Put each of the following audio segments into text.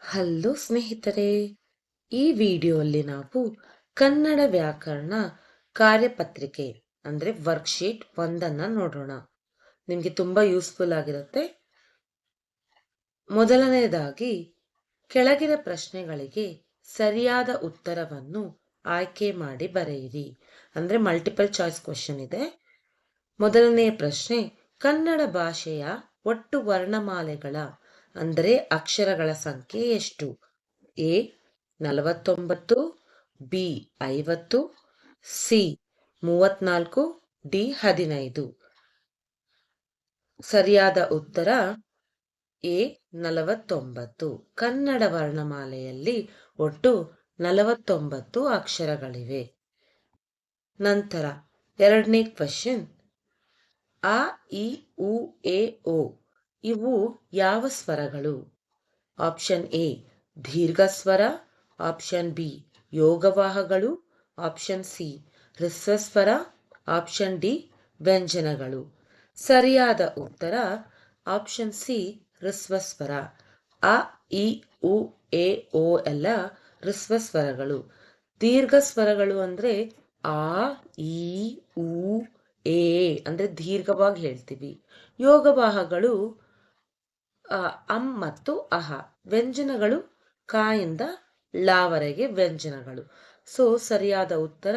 Hello ಸ್ನೇಹಿತರೆ, ಈ ವಿಡಿಯೋಲ್ಲಿ ನಾವು ಕನ್ನಡ ವ್ಯಾಕರಣ ಕಾರ್ಯಪತ್ರಿಕೆ ಅಂದ್ರೆ ವರ್ಕ್ಶೀಟ್ ಒಂದನ್ನ ನೋಡೋಣ. ನಿಮಗೆ ತುಂಬಾ ಯೂಸ್ಫುಲ್ ಆಗಿರುತ್ತೆ. ಮೊದಲನೇದಾಗಿ ಕೆಳಗಿನ ಪ್ರಶ್ನೆಗಳಿಗೆ ಸರಿಯಾದ ಉತ್ತರವನ್ನು ಆಯ್ಕೆ ಮಾಡಿ ಬರೆಯಿರಿ. ಅಂದ್ರೆ ಮಲ್ಟಿಪಲ್ ಚಾಯ್ಸ್ ಕ್ವೆಶ್ಚನ್ ಇದೆ. ಮೊದಲನೆಯ ಪ್ರಶ್ನೆ, ಕನ್ನಡ ಭಾಷೆಯ ಒಟ್ಟು ವರ್ಣಮಾಲೆಗಳ ಅಂದರೆ ಅಕ್ಷರಗಳ ಸಂಖ್ಯೆ ಎಷ್ಟು? A 49, B 50, C 34, D 15. ಸರಿಯಾದ ಉತ್ತರ ಎ 49. ಕನ್ನಡ ವರ್ಣಮಾಲೆಯಲ್ಲಿ ಒಟ್ಟು 49 ಅಕ್ಷರಗಳಿವೆ. ನಂತರ ಎರಡನೇ ಕ್ವೆಶ್ಚನ್, ಅ ಇ ಉ ಎ ಓ ಇವು ಯಾವ ಸ್ವರಗಳು? ಆಪ್ಷನ್ ಎ ದೀರ್ಘ ಸ್ವರ, ಆಪ್ಷನ್ ಬಿ ಯೋಗವಾಹಗಳು, ಆಪ್ಷನ್ ಸಿ ಹ್ರಸ್ವ ಸ್ವರ, ಆಪ್ಷನ್ ಡಿ ವ್ಯಂಜನಗಳು. ಸರಿಯಾದ ಉತ್ತರ ಆಪ್ಷನ್ ಸಿ ಹ್ರಸ್ವ ಸ್ವರ. ಅ ಇ ಉ ಎ ಓ ಎಲ್ಲ ಹ್ರಸ್ವ ಸ್ವರಗಳು. ದೀರ್ಘ ಸ್ವರಗಳು ಅಂದ್ರೆ ಆ ಈ ಉ ಎ ಅಂದ್ರೆ ದೀರ್ಘವಾಗಿ ಹೇಳ್ತೀವಿ. ಯೋಗವಾಹಗಳು ಅಂ ಮತ್ತು ಅಹ. ವ್ಯಂಜನಗಳು ಕ ಇಂದ ಲಾವರೆಗೆ ವ್ಯಂಜನಗಳು. ಸೊ ಸರಿಯಾದ ಉತ್ತರ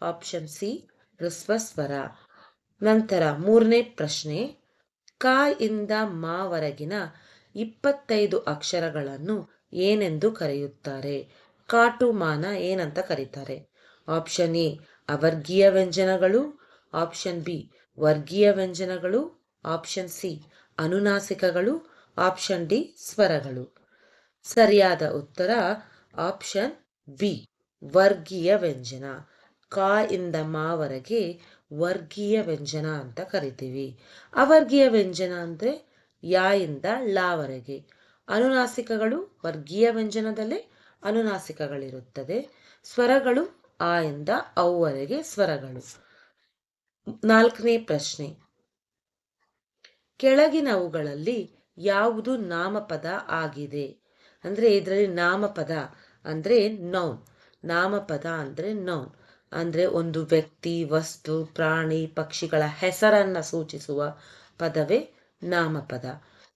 ಆಪ್ಷನ್ ಸಿ ಹ್ರಸ್ವ ಸ್ವರ. ನಂತರ ಮೂರನೇ ಪ್ರಶ್ನೆ, ಕ ಇಂದ ಮಾವರೆಗಿನ 25 ಅಕ್ಷರಗಳನ್ನು ಏನೆಂದು ಕರೆಯುತ್ತಾರೆ? ಕಾಟುಮಾನ ಏನಂತ ಕರೀತಾರೆ? ಆಪ್ಷನ್ ಎ ಅವರ್ಗೀಯ ವ್ಯಂಜನಗಳು, ಆಪ್ಷನ್ ಬಿ ವರ್ಗೀಯ ವ್ಯಂಜನಗಳು, ಆಪ್ಷನ್ ಸಿ ಅನುನಾಸಿಕಗಳು, ಆಪ್ಷನ್ ಡಿ ಸ್ವರಗಳು. ಸರಿಯಾದ ಉತ್ತರ ಆಪ್ಷನ್ ಬಿ ವರ್ಗೀಯ ವ್ಯಂಜನ. ಕ ಇಂದ ಮಾವರೆಗೆ ವರ್ಗೀಯ ವ್ಯಂಜನ ಅಂತ ಕರಿತೀವಿ. ಅವರ್ಗೀಯ ವ್ಯಂಜನ ಅಂದ್ರೆ ಯಾ ಇಂದ ಲಾವರೆಗೆ. ಅನುನಾಸಿಕಗಳು ವರ್ಗೀಯ ವ್ಯಂಜನದಲ್ಲೇ ಅನುನಾಸಿಕಗಳಿರುತ್ತದೆ. ಸ್ವರಗಳು ಆ ಇಂದ ಔವರೆಗೆ ಸ್ವರಗಳು. ನಾಲ್ಕನೇ ಪ್ರಶ್ನೆ, ಕೆಳಗಿನವುಗಳಲ್ಲಿ ಯಾವುದು ನಾಮಪದ ಆಗಿದೆ? ಅಂದ್ರೆ ಇದರಲ್ಲಿ ನಾಮಪದ ಅಂದ್ರೆ ನೌನ್. ನಾಮಪದ ಅಂದ್ರೆ ನೌನ್ ಅಂದ್ರೆ ಒಂದು ವ್ಯಕ್ತಿ, ವಸ್ತು, ಪ್ರಾಣಿ, ಪಕ್ಷಿಗಳ ಹೆಸರನ್ನ ಸೂಚಿಸುವ ಪದವೇ ನಾಮಪದ.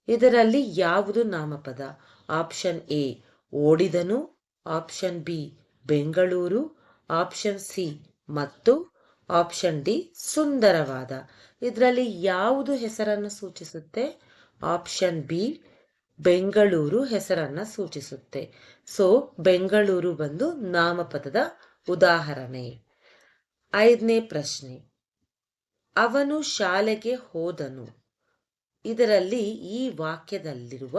ಇದರಲ್ಲಿ ಯಾವುದು ನಾಮಪದ? ಆಪ್ಷನ್ ಎ ಓಡಿದನು, option B Bengaluru, option C ಮತ್ತು ಆಪ್ಷನ್ ಡಿ ಸುಂದರವಾದ. ಇದರಲ್ಲಿ ಯಾವುದು ಹೆಸರನ್ನು ಸೂಚಿಸುತ್ತೆ? ಆಪ್ಷನ್ ಬಿ ಬೆಂಗಳೂರು ಹೆಸರನ್ನ ಸೂಚಿಸುತ್ತೆ. ಸೊ ಬೆಂಗಳೂರು ಬಂದು ನಾಮಪದದ ಉದಾಹರಣೆ. ಐದನೇ ಪ್ರಶ್ನೆ, ಅವನು ಶಾಲೆಗೆ ಹೋದನು. ಇದರಲ್ಲಿ ಈ ವಾಕ್ಯದಲ್ಲಿರುವ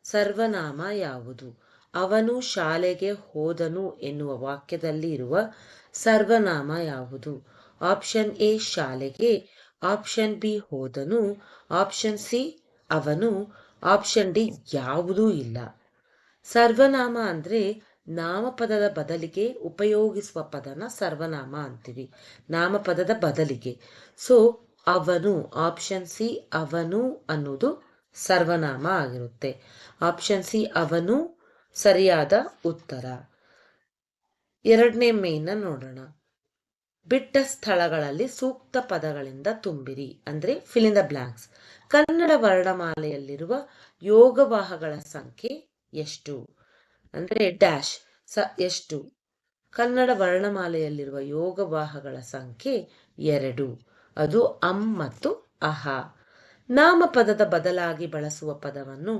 ಸರ್ವನಾಮ ಯಾವುದು? ಅವನು ಶಾಲೆಗೆ ಹೋದನು ಎನ್ನುವ ವಾಕ್ಯದಲ್ಲಿ ಇರುವ ಸರ್ವನಾಮ ಯಾವುದು? ಆಪ್ಷನ್ ಎ ಶಾಲೆಗೆ, ಆಪ್ಷನ್ ಬಿ ಹೋದನು, ಆಪ್ಷನ್ ಸಿ ಅವನು, ಆಪ್ಷನ್ ಡಿ ಯಾವುದೂ ಇಲ್ಲ. ಸರ್ವನಾಮ ಅಂದ್ರೆ ನಾಮಪದದ ಬದಲಿಗೆ ಉಪಯೋಗಿಸುವ ಪದನ ಸರ್ವನಾಮ ಅಂತೀವಿ. ನಾಮಪದದ ಬದಲಿಗೆ. ಸೊ ಅವನು, ಆಪ್ಷನ್ ಸಿ ಅವನು ಅನ್ನೋದು ಸರ್ವನಾಮ ಆಗಿರುತ್ತೆ. ಆಪ್ಷನ್ ಸಿ ಅವನು ಸರಿಯಾದ ಉತ್ತರ. ಎರಡನೇ ಮೇನ್ನ ನೋಡೋಣ. ಬಿಟ್ಟ ಸ್ಥಳಗಳಲ್ಲಿ ಸೂಕ್ತ ಪದಗಳಿಂದ ತುಂಬಿರಿ ಅಂದ್ರೆ fill in the blanks. Kannada ವರ್ಣಮಾಲೆಯಲ್ಲಿರುವ ಯೋಗವಾಹಗಳ ಸಂಖ್ಯೆ ಎಷ್ಟು? ಅಂದ್ರೆ ಡ್ಯಾಶ್ ಎಷ್ಟು? ಕನ್ನಡ ವರ್ಣಮಾಲೆಯಲ್ಲಿರುವ ಯೋಗವಾಹಗಳ ಸಂಖ್ಯೆ 2. ಅದು ಅಂ ಮತ್ತು ಅಹ. ನಾಮಪದದ ಬದಲಾಗಿ ಬಳಸುವ ಪದವನ್ನು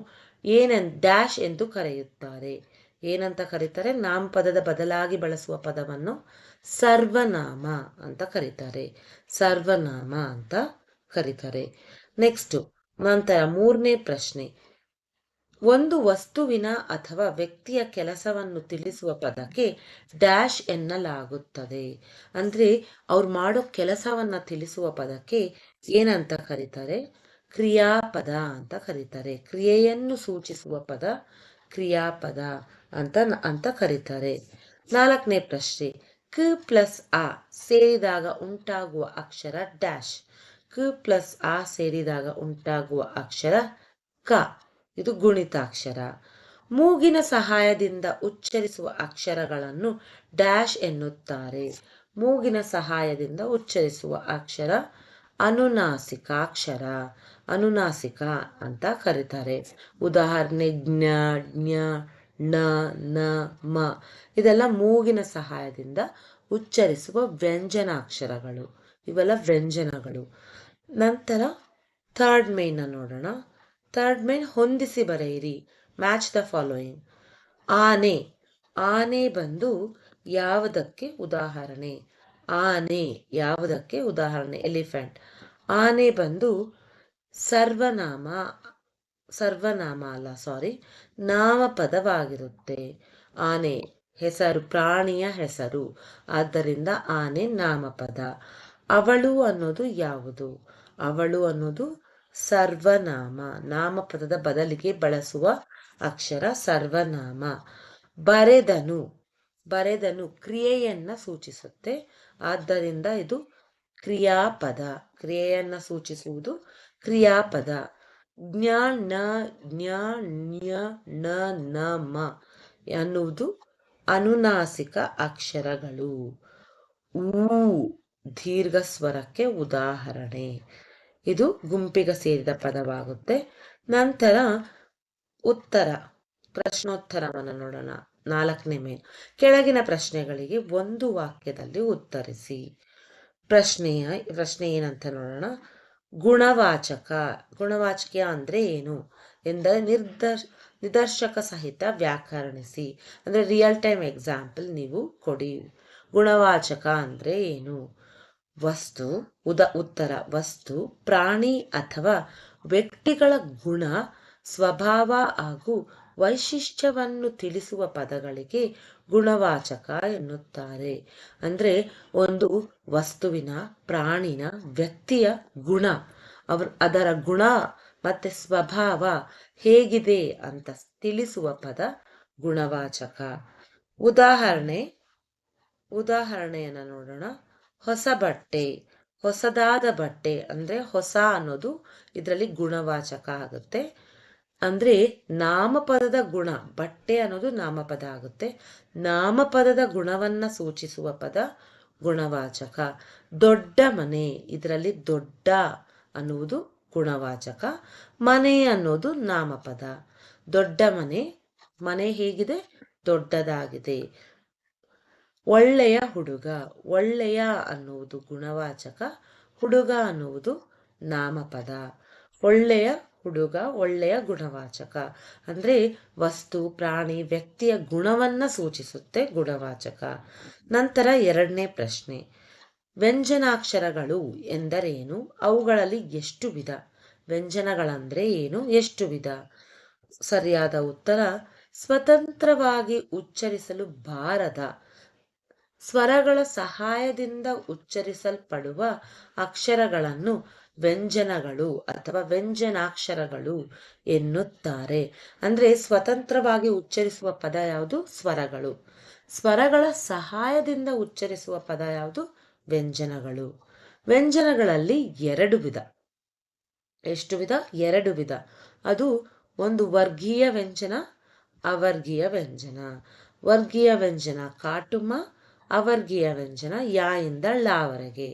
ಡ್ಯಾಶ್ ಎಂದು ಕರೆಯುತ್ತಾರೆ. ಏನಂತ ಕರೀತಾರೆ? ನಾಮಪದದ ಬದಲಾಗಿ ಬಳಸುವ ಪದವನ್ನು ಸರ್ವನಾಮ ಅಂತ ಕರೀತಾರೆ. ಸರ್ವನಾಮ ಅಂತ ಕರೀತಾರೆ. ನೆಕ್ಸ್ಟ್, ನಂತರ ಮೂರನೇ ಪ್ರಶ್ನೆ, ಒಂದು ವಸ್ತುವಿನ ಅಥವಾ ವ್ಯಕ್ತಿಯ ಕೆಲಸವನ್ನು ತಿಳಿಸುವ ಪದಕ್ಕೆ ಡ್ಯಾಶ್ ಎನ್ನಲಾಗುತ್ತದೆ. ಅಂದ್ರೆ ಅವ್ರು ಮಾಡೋ ಕೆಲಸವನ್ನ ತಿಳಿಸುವ ಪದಕ್ಕೆ ಏನಂತ ಕರೀತಾರೆ? ಕ್ರಿಯಾಪದ ಅಂತ ಕರೀತಾರೆ. ಕ್ರಿಯೆಯನ್ನು ಸೂಚಿಸುವ ಪದ ಕ್ರಿಯಾಪದ ಅಂತ ಕರೀತಾರೆ. ನಾಲ್ಕನೇ ಪ್ರಶ್ನೆ, ಕ ಪ್ಲಸ್ ಆ ಸೇರಿದಾಗ ಉಂಟಾಗುವ ಅಕ್ಷರ ಡ್ಯಾಶ್. ಕ ಪ್ಲಸ್ ಆ ಸೇರಿದಾಗ ಉಂಟಾಗುವ ಅಕ್ಷರ ಕ. ಇದು ಗುಣಿತಾಕ್ಷರ. ಮೂಗಿನ ಸಹಾಯದಿಂದ ಉಚ್ಚರಿಸುವ ಅಕ್ಷರಗಳನ್ನು ಡ್ಯಾಶ್ ಎನ್ನುತ್ತಾರೆ. ಮೂಗಿನ ಸಹಾಯದಿಂದ ಉಚ್ಚರಿಸುವ ಅಕ್ಷರ ಅನುನಾಸಿಕಾಕ್ಷರ, ಅನುನಾಸಿಕ ಅಂತ ಕರೀತಾರೆ. ಉದಾಹರಣೆ ಜ್ಞ, ಜ್ಞ, ಣ, ನ, ಮ ಇದೆಲ್ಲ ಮೂಗಿನ ಸಹಾಯದಿಂದ ಉಚ್ಚರಿಸುವ ವ್ಯಂಜನಾಕ್ಷರಗಳು. ಇವೆಲ್ಲ ವ್ಯಂಜನಗಳು. ನಂತರ ಥರ್ಡ್ ಮೇನ್ ನೋಡೋಣ. ಥರ್ಡ್ ಮೇನ್ ಹೊಂದಿಸಿ ಬರೆಯಿರಿ. Match the following. ಆನೆ, ಆನೆ ಬಂದು ಯಾವುದಕ್ಕೆ ಉದಾಹರಣೆ? ಆನೆ ಯಾವುದಕ್ಕೆ ಉದಾಹರಣೆ? ಎಲಿಫೆಂಟ್. ಆನೆ ಬಂದು ಸರ್ವನಾಮ, ಸರ್ವನಾಮ ಅಲ್ಲ ಸಾರಿ, ನಾಮಪದವಾಗಿರುತ್ತೆ. ಆನೆ ಹೆಸರು, ಪ್ರಾಣಿಯ ಹೆಸರು, ಆದ್ದರಿಂದ ಆನೆ ನಾಮಪದ. ಅವಳು ಅನ್ನೋದು ಯಾವುದು? ಅವಳು ಅನ್ನೋದು ಸರ್ವನಾಮ, ನಾಮಪದದ ಬದಲಿಗೆ ಬಳಸುವ ಅಕ್ಷರ ಸರ್ವನಾಮ. ಬರೆದನು, ಬರೆದನು ಕ್ರಿಯೆಯನ್ನ ಸೂಚಿಸುತ್ತೆ, ಆದ್ದರಿಂದ ಇದು ಕ್ರಿಯಾಪದ, ಕ್ರಿಯೆಯನ್ನ ಸೂಚಿಸುವುದು ಕ್ರಿಯಾಪದ. ಜ್ಞ, ಣ, ಜ್ಞ, ಣ್ಯ, ಣ, ನ, ಮ ಅನ್ನುವುದು ಅನುನಾಸಿಕ ಅಕ್ಷರಗಳು. ಊ ದೀರ್ಘ ಸ್ವರಕ್ಕೆ ಉದಾಹರಣೆ. ಇದು ಗುಂಪಿಗೆ ಸೇರಿದ ಪದವಾಗುತ್ತೆ. ನಂತರ ಉತ್ತರ, ಪ್ರಶ್ನೋತ್ತರವನ್ನು ನೋಡೋಣ. 4ನೇ ಮೇನ್. ಕೆಳಗಿನ ಪ್ರಶ್ನೆಗಳಿಗೆ ಒಂದು ವಾಕ್ಯದಲ್ಲಿ ಉತ್ತರಿಸಿ. ಪ್ರಶ್ನೆ ಏನಂತ ನೋಡೋಣ. ಗುಣವಾಚಕ, ಗುಣವಾಚಕ ಅಂದ್ರೆ ಏನು ಎಂದರೆ ನಿದರ್ಶಕ ಸಹಿತ ವ್ಯಾಕರಣಿಸಿ. ಅಂದ್ರೆ ರಿಯಲ್ ಟೈಮ್ ಎಕ್ಸಾಂಪಲ್ ನೀವು ಕೊಡಿ. ಗುಣವಾಚಕ ಅಂದ್ರೆ ಏನು? ವಸ್ತು, ಉತ್ತರ ವಸ್ತು, ಪ್ರಾಣಿ ಅಥವಾ ವ್ಯಕ್ತಿಗಳ ಗುಣ, ಸ್ವಭಾವ ಹಾಗೂ ವೈಶಿಷ್ಟ್ಯವನ್ನು ತಿಳಿಸುವ ಪದಗಳಿಗೆ ಗುಣವಾಚಕ ಎನ್ನುತ್ತಾರೆ. ಅಂದ್ರೆ ಒಂದು ವಸ್ತುವಿನ, ಪ್ರಾಣಿನ, ವ್ಯಕ್ತಿಯ ಗುಣ, ಅದರ ಗುಣ ಮತ್ತೆ ಸ್ವಭಾವ ಹೇಗಿದೆ ಅಂತ ತಿಳಿಸುವ ಪದ ಗುಣವಾಚಕ. ಉದಾಹರಣೆಯನ್ನ ನೋಡೋಣ. ಹೊಸ ಬಟ್ಟೆ, ಹೊಸದಾದ ಬಟ್ಟೆ ಅಂದ್ರೆ ಹೊಸ ಅನ್ನೋದು ಇದರಲ್ಲಿ ಗುಣವಾಚಕ ಆಗುತ್ತೆ. ಅಂದ್ರೆ ನಾಮಪದದ ಗುಣ, ಬಟ್ಟೆ ಅನ್ನೋದು ನಾಮಪದ ಆಗುತ್ತೆ. ನಾಮಪದದ ಗುಣವನ್ನ ಸೂಚಿಸುವ ಪದ ಗುಣವಾಚಕ. ದೊಡ್ಡ ಮನೆ, ಇದರಲ್ಲಿ ದೊಡ್ಡ ಅನ್ನುವುದು ಗುಣವಾಚಕ. ಮನೆ ಅನ್ನೋದು ನಾಮಪದ. ದೊಡ್ಡ ಮನೆ, ಮನೆ ಹೇಗಿದೆ? ದೊಡ್ಡದಾಗಿದೆ. ಒಳ್ಳೆಯ ಹುಡುಗ, ಒಳ್ಳೆಯ ಅನ್ನುವುದು ಗುಣವಾಚಕ, ಹುಡುಗ ಅನ್ನುವುದು ನಾಮಪದ. ಒಳ್ಳೆಯ ಹುಡುಗ, ಒಳ್ಳೆಯ ಗುಣವಾಚಕ. ಅಂದ್ರೆ ವಸ್ತು, ಪ್ರಾಣಿ, ವ್ಯಕ್ತಿಯ ಗುಣವನ್ನ ಸೂಚಿಸುತ್ತೆ ಗುಣವಾಚಕ. ನಂತರ 2ನೇ ಪ್ರಶ್ನೆ. ವ್ಯಂಜನಾಕ್ಷರಗಳು ಎಂದರೇನು? ಅವುಗಳಲ್ಲಿ ಎಷ್ಟು ವಿಧ? ವ್ಯಂಜನಗಳಂದ್ರೆ ಏನು? ಎಷ್ಟು ವಿಧ? ಸರಿಯಾದ ಉತ್ತರ ಸ್ವತಂತ್ರವಾಗಿ ಉಚ್ಚರಿಸಲು ಬಾರದ ಸ್ವರಗಳ ಸಹಾಯದಿಂದ ಉಚ್ಚರಿಸಲ್ಪಡುವ ಅಕ್ಷರಗಳನ್ನು ವ್ಯಂಜನಗಳು ಅಥವಾ ವ್ಯಂಜನಾಕ್ಷರಗಳು ಎನ್ನುತ್ತಾರೆ. ಅಂದ್ರೆ ಸ್ವತಂತ್ರವಾಗಿ ಉಚ್ಚರಿಸುವ ಪದ ಯಾವುದು? ಸ್ವರಗಳು. ಸ್ವರಗಳ ಸಹಾಯದಿಂದ ಉಚ್ಚರಿಸುವ ಪದ ಯಾವುದು? ವ್ಯಂಜನಗಳು. ವ್ಯಂಜನಗಳಲ್ಲಿ 2 ವಿಧ. ಎಷ್ಟು ವಿಧ? 2 ವಿಧ. ಅದು ಒಂದು ವರ್ಗೀಯ ವ್ಯಂಜನ, ಅವರ್ಗೀಯ ವ್ಯಂಜನ. ವರ್ಗೀಯ ವ್ಯಂಜನ ಕಾಟುಮ, ಅವರ್ಗೀಯ ವ್ಯಂಜನ ಯಾ ಇಂದ ಳವರೆಗೆ.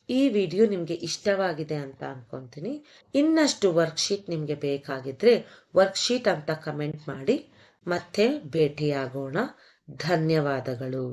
ಈ ವಿಡಿಯೋ ನಿಮಗೆ ಇಷ್ಟವಾಗಿದೆ ಅಂತ ಅನ್ಕೊಂತೀನಿ. ಇನ್ನಷ್ಟು ವರ್ಕ್ಶೀಟ್ ನಿಮಗೆ ಬೇಕಾಗಿದ್ರೆ ವರ್ಕ್ಶೀಟ್ ಅಂತ ಕಮೆಂಟ್ ಮಾಡಿ. ಮತ್ತೆ ಭೇಟಿಯಾಗೋಣ. ಧನ್ಯವಾದಗಳು.